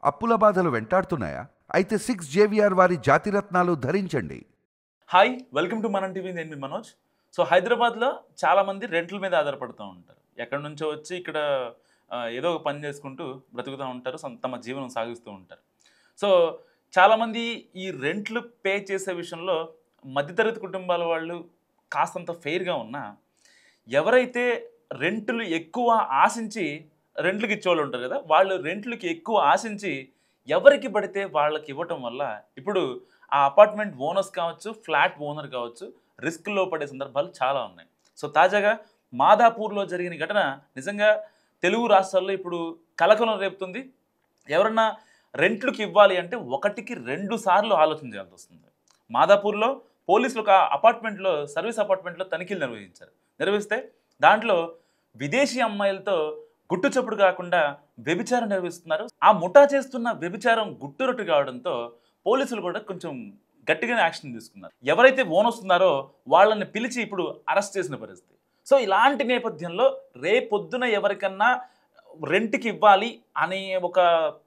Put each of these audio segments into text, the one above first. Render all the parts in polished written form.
అప్పుల బాధలు వెంటాడుతున్నాయా? అయితే 6 జేవిఆర్ వారి జాతిరత్నాలు ధరించండి. హాయ్ వెల్కమ్ టు మనం టీవీ. నేను మీ మనోజ్. సో హైదరాబాద్లో చాలామంది రెంట్ల మీద ఆధారపడుతూ ఉంటారు. ఎక్కడి నుంచో వచ్చి ఇక్కడ ఏదో ఒక పని చేసుకుంటూ బ్రతుకుతూ ఉంటారు, తమ జీవనం సాగిస్తూ ఉంటారు. సో చాలామంది ఈ రెంట్లు పే చేసే విషయంలో మధ్యతరగతి కుటుంబాల వాళ్ళు కాస్తంత ఫెయిర్గా ఉన్నా, ఎవరైతే రెంట్లు ఎక్కువ ఆశించి రెంట్లకి ఇచ్చేవాళ్ళు ఉంటారు కదా, వాళ్ళు రెంట్లకి ఎక్కువ ఆశించి ఎవరికి పడితే వాళ్ళకి ఇవ్వటం వల్ల ఇప్పుడు ఆ అపార్ట్మెంట్ ఓనర్స్ కావచ్చు, ఫ్లాట్ ఓనర్ కావచ్చు, రిస్క్లో పడే సందర్భాలు చాలా ఉన్నాయి. సో తాజాగా మాదాపూర్లో జరిగిన ఘటన నిజంగా తెలుగు రాష్ట్రాల్లో ఇప్పుడు కలకలం రేపుతుంది. ఎవరన్నా రెంట్లకి ఇవ్వాలి అంటే ఒకటికి 2 సార్లు ఆలోచన చేయాల్సి వస్తుంది. మాదాపూర్లో పోలీసులు ఒక అపార్ట్మెంట్లో, సర్వీస్ అపార్ట్మెంట్లో తనిఖీలు నిర్వహిస్తే దాంట్లో విదేశీ అమ్మాయిలతో గుట్టు చప్పుడు కాకుండా వ్యభిచారం నిర్వహిస్తున్నారు. ఆ ముఠా చేస్తున్న వ్యభిచారం గుట్టురట్టు కావడంతో పోలీసులు కూడా కొంచెం గట్టిగానే యాక్షన్ తీసుకున్నారు. ఎవరైతే ఓనర్స్ ఉన్నారో వాళ్ళని పిలిచి ఇప్పుడు అరెస్ట్ చేసిన పరిస్థితి. సో ఇలాంటి నేపథ్యంలో రేపొద్దున ఎవరికన్నా రెంట్కి ఇవ్వాలి అనే ఒక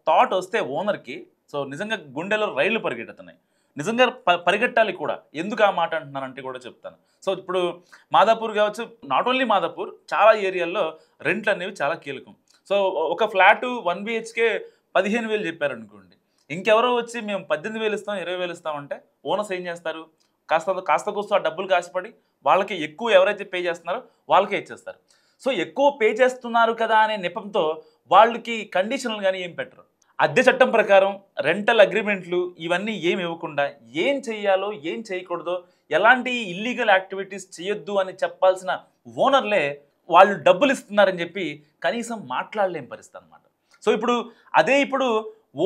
థాట్ వస్తే ఓనర్కి, సో నిజంగా గుండెలో రైళ్లు పరిగెడుతున్నాయి. నిజంగా పరిగెట్టాలి కూడా. ఎందుకు ఆ మాట అంటున్నానంటే కూడా చెప్తాను. సో ఇప్పుడు మాదాపూర్ కావచ్చు, నాట్ ఓన్లీ మాదాపూర్, చాలా ఏరియాల్లో రెంట్లు అనేవి చాలా కీలకం. సో ఒక ఫ్లాటు 1 BHK 15,000 చెప్పారనుకోండి, ఇంకెవరో వచ్చి మేము 18,000 ఇస్తాం, 20,000 ఇస్తామంటే ఓనర్స్ ఏం చేస్తారు? కాస్త కూస్త ఆ డబ్బులు కాసిపడి వాళ్ళకి ఎక్కువ ఎవరైతే పే చేస్తున్నారో వాళ్ళకే ఇచ్చేస్తారు. సో ఎక్కువ పే చేస్తున్నారు కదా అనే నెపంతో వాళ్ళకి కండిషన్లు కానీ ఏం పెట్టరు. అద్దె చట్టం ప్రకారం రెంటల్ అగ్రిమెంట్లు ఇవన్నీ ఏమి ఇవ్వకుండా ఏం చెయ్యాలో ఏం చేయకూడదో, ఎలాంటి ఇల్లీగల్ యాక్టివిటీస్ చేయొద్దు అని చెప్పాల్సిన ఓనర్లే వాళ్ళు డబ్బులు ఇస్తున్నారని చెప్పి కనీసం మాట్లాడలేని పరిస్థితి అనమాట. సో ఇప్పుడు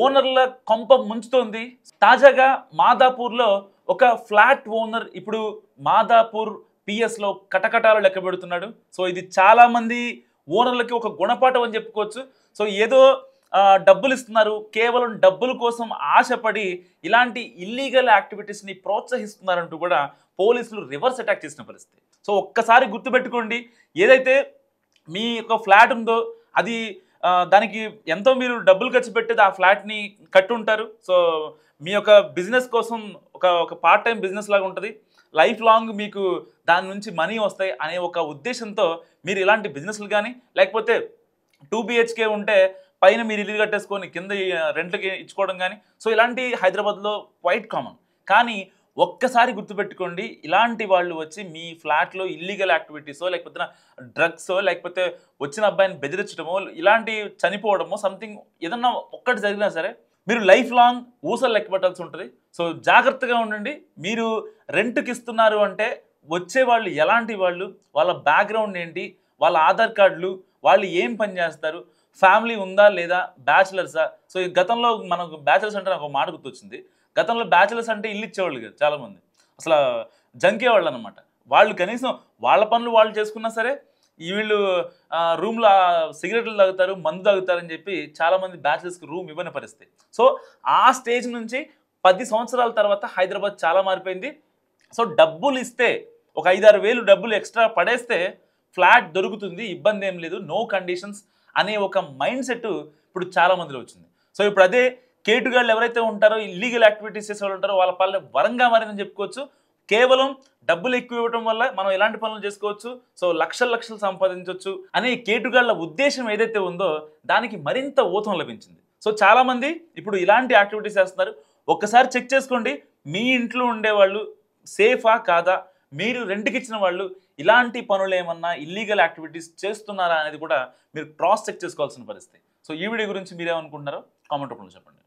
ఓనర్ల కొంప ముంచుతోంది. తాజాగా మాదాపూర్లో ఒక ఫ్లాట్ ఓనర్ ఇప్పుడు మాదాపూర్ పిఎస్లో కటకటాలు లెక్క పెడుతున్నాడు. సో ఇది చాలామంది ఓనర్లకి ఒక గుణపాఠం అని చెప్పుకోవచ్చు. సో ఏదో డబ్బులు ఇస్తున్నారు, కేవలం డబ్బుల కోసం ఆశపడి ఇలాంటి ఇల్లీగల్ యాక్టివిటీస్ని ప్రోత్సహిస్తున్నారంటూ కూడా పోలీసులు రివర్స్ అటాక్ చేసిన పరిస్థితి. సో ఒక్కసారి గుర్తుపెట్టుకోండి, ఏదైతే మీ యొక్క ఫ్లాట్ ఉందో అది దానికి ఎంతో మీరు డబ్బులు ఖర్చు పెట్టేది ఆ ఫ్లాట్ని కట్టుంటారు. సో మీ యొక్క బిజినెస్ కోసం ఒక పార్ట్ టైం బిజినెస్ లాగా ఉంటుంది. లైఫ్ లాంగ్ మీకు దాని నుంచి మనీ వస్తాయి అనే ఒక ఉద్దేశంతో మీరు ఇలాంటి బిజినెస్లు కానీ, లేకపోతే 2 BHK ఉంటే పైన మీరు ఇల్లు కట్టేసుకొని కింద రెంట్లకి ఇచ్చుకోవడం కానీ, సో ఇలాంటి హైదరాబాద్లో క్వైట్ కామన్. కానీ ఒక్కసారి గుర్తుపెట్టుకోండి, ఇలాంటి వాళ్ళు వచ్చి మీ ఫ్లాట్లో ఇల్లీగల్ యాక్టివిటీసో, లేకపోతే డ్రగ్సో, లేకపోతే వచ్చిన అబ్బాయిని బెదిరించడమో, ఇలాంటి చనిపోవడమో, సంథింగ్ ఏదన్నా ఒక్కటి జరిగినా సరే మీరు లైఫ్ లాంగ్ ఊసలు లెక్క పెట్టాల్సి ఉంటుంది. సో జాగ్రత్తగా ఉండండి. మీరు రెంట్కి ఇస్తున్నారు అంటే వచ్చేవాళ్ళు ఎలాంటి వాళ్ళు, వాళ్ళ బ్యాక్గ్రౌండ్ ఏంటి, వాళ్ళ ఆధార్ కార్డులు, వాళ్ళు ఏం పని చేస్తారు, ఫ్యామిలీ ఉందా లేదా, బ్యాచిలర్సా. సో ఈ గతంలో మనకు బ్యాచిలర్స్ అంటే నాకు ఒక మాట గుర్తొచ్చింది. గతంలో బ్యాచిలర్స్ అంటే ఇల్లు ఇచ్చేవాళ్ళు కదా చాలామంది, అసలు జంకేవాళ్ళు అనమాట. వాళ్ళు కనీసం వాళ్ళ పనులు వాళ్ళు చేసుకున్నా సరే వీళ్ళు రూమ్లో సిగరెట్లు తాగుతారు, మందు తాగుతారని చెప్పి చాలామంది బ్యాచిలర్స్కి రూమ్ ఇవ్వని పరిస్థితి. సో ఆ స్టేజ్ నుంచి 10 సంవత్సరాల తర్వాత హైదరాబాద్ చాలా మారిపోయింది. సో డబ్బులు ఇస్తే ఒక 5-6 వేలు డబ్బులు ఎక్స్ట్రా పడేస్తే ఫ్లాట్ దొరుకుతుంది, ఇబ్బంది ఏం లేదు, నో కండిషన్స్ అనే ఒక మైండ్ సెట్ ఇప్పుడు చాలా మందిలో వచ్చింది. సో ఇప్పుడు అదే కేటుగాళ్ళు ఎవరైతే ఉంటారో, ఇల్లీగల్ యాక్టివిటీస్ చేసేవాళ్ళు ఉంటారో వాళ్ళ పనులు వరంగా మారిందని చెప్పుకోవచ్చు. కేవలం డబ్బులు ఎక్కువ ఇవ్వడం వల్ల మనం ఎలాంటి పనులు చేసుకోవచ్చు, సో లక్షలు సంపాదించవచ్చు అనే కేటుగాళ్ళ ఉద్దేశం ఏదైతే ఉందో దానికి మరింత ఊతం లభించింది. సో చాలామంది ఇప్పుడు ఇలాంటి యాక్టివిటీస్ చేస్తున్నారు. ఒక్కసారి చెక్ చేసుకోండి, మీ ఇంట్లో ఉండేవాళ్ళు సేఫా కాదా, మీరు రెంట్కి ఇచ్చిన వాళ్ళు ఇలాంటి పనులు ఏమన్నా ఇల్లీగల్ యాక్టివిటీస్ చేస్తున్నారా అనేది కూడా మీరు క్రాస్ చెక్ చేసుకోవాల్సిన పరిస్థితి. సో ఈ వీడియో గురించి మీరేమనుకుంటున్నారో కామెంట్ రూపంలో చెప్పండి.